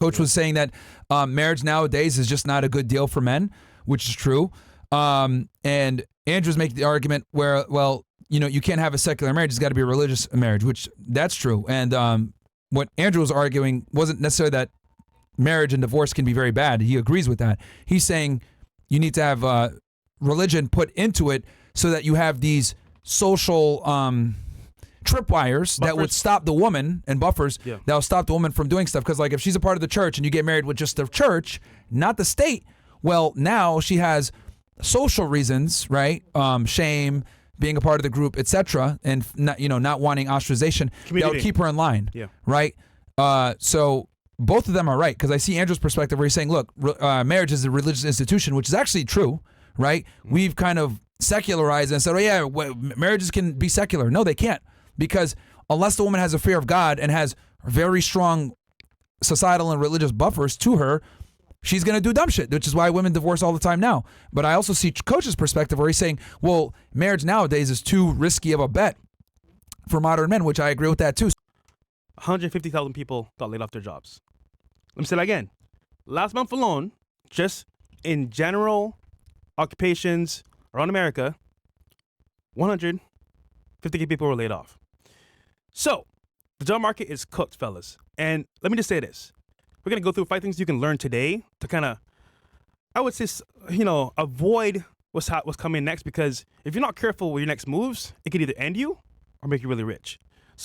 Coach was saying that marriage nowadays is just not a good deal for men, which is true. And Andrew's making the argument where, well, you can't have a secular marriage. It's got to be a religious marriage, which that's true. And what Andrew was arguing wasn't necessarily that marriage and divorce can be very bad. He agrees with that. He's saying you need to have religion put into it so that you have these social tripwires that would stop the woman, and buffers that will stop the woman from doing stuff. Because like if she's a part of the church and you get married with just the church, not the state, well, now she has social reasons, right? Shame, being a part of the group, etc., and not wanting ostracization. That would keep her in line, right? So both of them are right, because I see Andrew's perspective where he's saying, look, marriage is a religious institution, which is actually true, right? We've kind of secularized and said, oh yeah, marriages can be secular. No, they can't, because unless the woman has a fear of God and has very strong societal and religious buffers to her, she's going to do dumb shit, which is why women divorce all the time now. But I also see Coach's perspective where he's saying, well, marriage nowadays is too risky of a bet for modern men, which I agree with that too. 150,000 people got laid off their jobs. Let me say that again. Last month alone, just in general occupations around America, 150 people were laid off. So the job market is cooked, fellas. And let me just say this. We're going to go through 5 things you can learn today to kind of, I would say, avoid what's coming next, because if you're not careful with your next moves, it could either end you or make you really rich.